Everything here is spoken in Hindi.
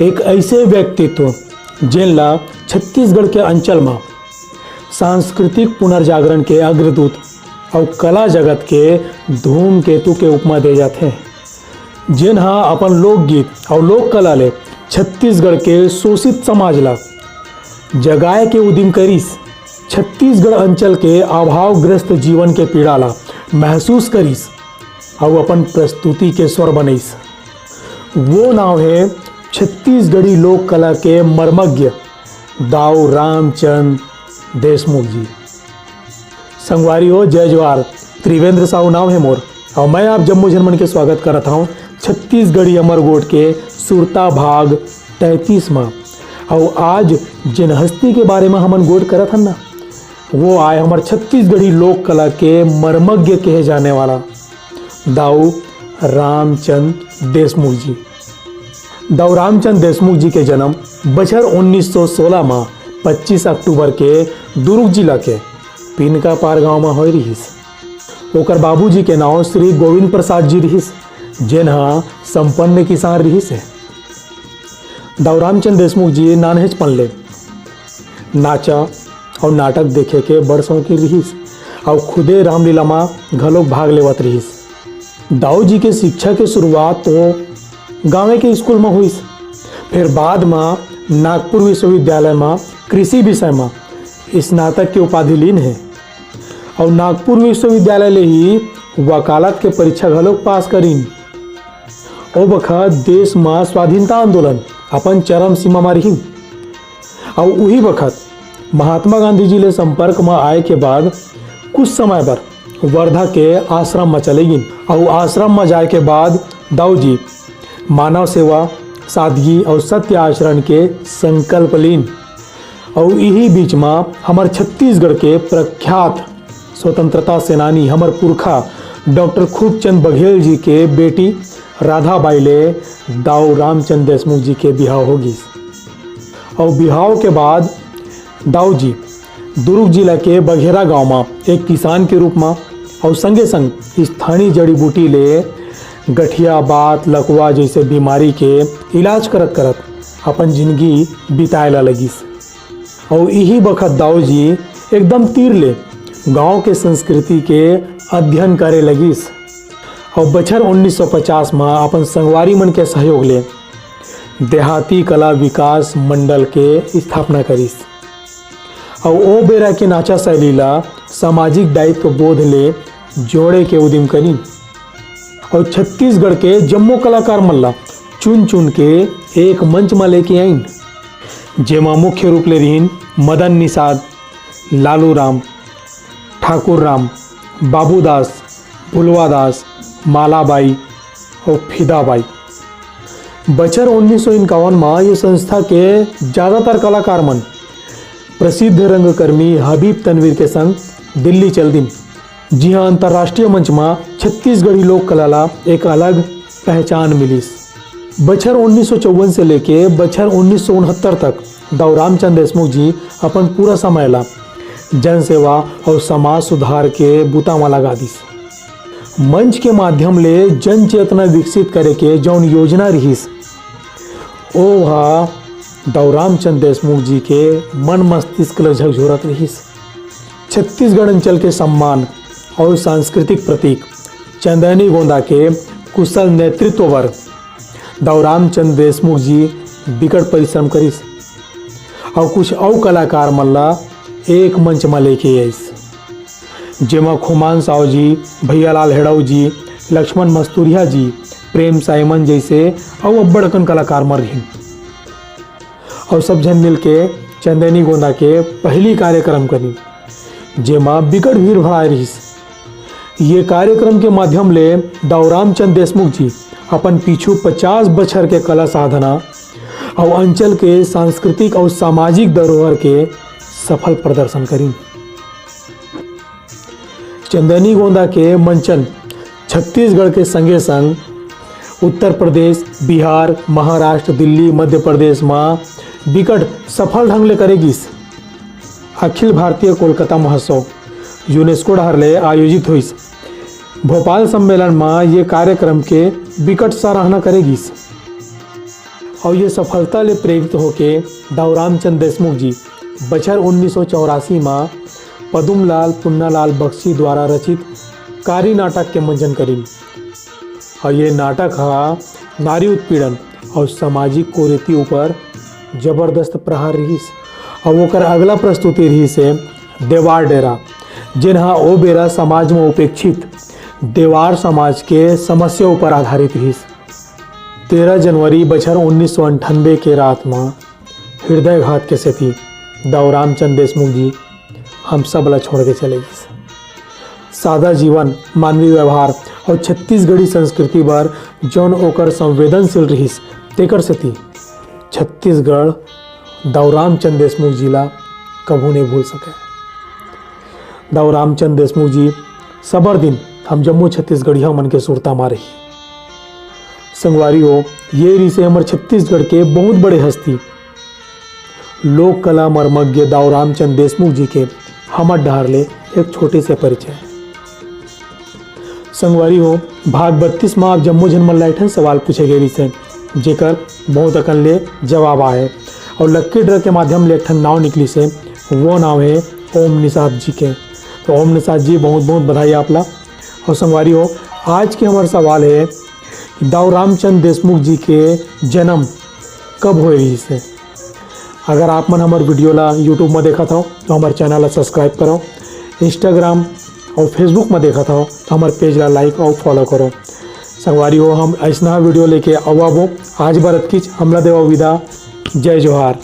एक ऐसे व्यक्तित्व जिनला छत्तीसगढ़ के अंचल में सांस्कृतिक पुनर्जागरण के अग्रदूत और कला जगत के धूमकेतु के उपमा दे जाते हैं, जिन्हा अपन लोकगीत और लोक कला ले छत्तीसगढ़ के शोषित समाज ला जगाए के उद्यम करिस। छत्तीसगढ़ अंचल के अभावग्रस्त जीवन के पीड़ा ला महसूस करिस और अपन प्रस्तुति के स्वर बनैस। वो नाव है छत्तीसगढ़ी लोक कला के मर्मज्ञ दाऊ रामचंद देशमुख जी। संगवारी हो जय जवार, त्रिवेंद्र साहू नाम है मोर और मैं आप जम्मू झरमन के स्वागत करता हूँ छत्तीसगढ़ी अमरगोट के सुरता भाग 33 में। और आज जिन हस्ती के बारे में हमन गोट करत हन ना, वो आए हमारे छत्तीसगढ़ी लोक कला के मर्मज्ञ कहे जाने वाला दाऊ रामचंद देशमुख जी। दाऊ रामचंद देशमुख जी के जन्म बछर 1916 में 25 अक्टूबर के दुर्ग जिला के पिनकापार गांव में होय रहिस। ओकर बाबूजी के नाम श्री गोविंद प्रसाद जी रहिस, जिन्हा संपन्न किसान रहिस है। दाऊ रामचंद देशमुख जी नानहेज पनले नाचा और नाटक देखे के बड़ शौकी रहिस और खुदे रामलीला में घलोक भाग लेवत रहिस। दाऊ जी के शिक्षा के शुरुआत तो गाँव के स्कूल में हुई, फिर बाद में नागपुर विश्वविद्यालय में कृषि विषय में स्नातक के उपाधि लीन है और नागपुर विश्वविद्यालय ले ही वकालत के परीक्षा घलोक पास करीन। ओ बखत देश में स्वाधीनता आंदोलन अपन चरम सीमा में रही और वही वक्त महात्मा गांधी जी ले संपर्क में आए के बाद कुछ समय पर वर्धा के आश्रम में चले गई और आश्रम में जाए के बाद दाऊ जी मानव सेवा, सादगी और सत्य आचरण के संकल्प लीन। और यही बीच में हमारे छत्तीसगढ़ के प्रख्यात स्वतंत्रता सेनानी हमार पुरखा डॉक्टर खूबचंद बघेल जी के बेटी राधाबाई ले दाऊ रामचंद देशमुख जी के बिहाव होगी। और बिहाव के बाद दाऊ जी दुर्ग जिला के बघेरा गांव में एक किसान के रूप में और संगे संग स्थानीय जड़ी बूटी ले गठिया बात लकवा जैसे बीमारी के इलाज करत करत अपन जिंदगी बिताए ला लगिस। और यही बखत दाऊ जी एकदम तीर ले गांव के संस्कृति के अध्ययन करे लगिस और बछर 1950 में अपन संगवारी मन के सहयोग ले देहाती कला विकास मंडल के स्थापना करिस। और ओ बेरा के नाचा शैली ला सामाजिक दायित्व बोध ले जोड़े के उद्यम करी और छत्तीसगढ़ के जम्मो कलाकार मल्ला चुन चुन के एक मंच में लेके आइन, जेमा मुख्य रूप ले रहीन मदन निषाद, लालू राम, ठाकुर राम, बाबूदास, भुलवादास, मालाबाई और फिदाबाई। बछर 1951 में ये संस्था के ज़्यादातर कलाकार मन प्रसिद्ध रंगकर्मी हबीब तनवीर के संग दिल्ली चल दिन। जी हाँ, अंतर्राष्ट्रीय मंच में छत्तीसगढ़ी लोक कला ला एक अलग पहचान मिलीस। बछर 1954 से लेके बछर 1969 तक दाऊ रामचंद देशमुख जी अपन पूरा समय ला जन सेवा और समाज सुधार के बूता में लगा दिस। मंच के माध्यम ले जन चेतना विकसित करे के जौन योजना रहीस ओ दाऊ रामचंद देशमुख जी के मन मस्तिष्क ल झकझोरत रहीस। छत्तीसगढ़ अंचल के सम्मान और सांस्कृतिक प्रतीक चंदनी गोंदा के कुशल नेतृत्व वर्ग दाऊ रामचंद देशमुख जी बिकट परिश्रम करिस और कुछ और कलाकार मल्ला एक मंच में लेके आइस, जेमा खुमान साव जी, भैयालाल हेड़ऊ जी, लक्ष्मण मस्तूरिया जी, प्रेम साइमन जैसे और अब्बड़कन कलाकार मर रही और सब जन मिल के चंदनी गोंदा के पहली कार्यक्रम करी, जेमा बिकट भीड़ भड़ाए रहीस। ये कार्यक्रम के माध्यम ले दाऊ रामचंद देशमुख जी अपन पीछू 50 बछर के कला साधना और अंचल के सांस्कृतिक और सामाजिक धरोहर के सफल प्रदर्शन करी। चंदनी गोंदा के मंचन छत्तीसगढ़ के संगे संग उत्तर प्रदेश, बिहार, महाराष्ट्र, दिल्ली, मध्य प्रदेश में बिकट सफल ढंग ले करेगिस। अखिल भारतीय कोलकाता महोत्सव यूनेस्को डहर आयोजित हुई। भोपाल सम्मेलन में ये कार्यक्रम के बिकट सराहना करेगिस। और ये सफलता ले प्रेरित होके दाऊराम चंद देशमुख जी बछर 1984 में पदुमलाल पुन्नालाल बख्शी द्वारा रचित कारी नाटक के मंचन करीन। और ये नाटक हा नारी उत्पीड़न और सामाजिक कुरीति ऊपर जबरदस्त प्रहार रहीस। और ओकर अगला प्रस्तुति रही से देवार डेरा, जिन्हा ओ बेरा समाज में उपेक्षित देवार समाज के समस्या ऊपर आधारित रहीस। 13 जनवरी बछर 1998 के रात में हृदयघात के सेती दाऊराम चंद देशमुख जी हम सब ला छोड़ के चले गए। सादा जीवन, मानवीय व्यवहार और छत्तीसगढ़ी संस्कृति पर जौन ओकर संवेदनशील रहीस तेकर सेती छत्तीसगढ़ दाऊराम चंद देशमुख जी ला कभू नहीं भूल सके। दाऊराम चंद देशमुख जी सबर दिन हम जम्मू छत्तीसगढ़िया मन के सुरता मारे ही। संगवारी हो, ये रिसे हमारे छत्तीसगढ़ के बहुत बड़े हस्ती लोक कला मर्मज्ञ दाऊराम चंद देशमुख जी के हमर डहार ले एक छोटे से परिचय। संगवारी हो, भाग 32 में आप जम्मू झन मन लाइठन सवाल पूछे गए रिसे जेकर बहुत अकन ले जवाब आए और लक्की ड्रा के माध्यम ले एक नाव निकली से, वो नाम है ओम निषाद जी के। तो ओम निषाद जी बहुत बहुत बधाई आपला। और संगवारी हो, आज के हमारा सवाल है कि दाऊराम चंद देशमुख जी के जन्म कब हुए रही से। अगर आप मन हमारे वीडियो ला यूट्यूब में देखा था तो हमारे चैनल ला सब्सक्राइब करो, इंस्टाग्राम और फेसबुक में देखा था तो हमारे पेज ला लाइक और फॉलो करो। संगवारी हो, हम ऐसा वीडियो लेके अवाबो आज भारत की हमला देवा विदा। जय जोहार।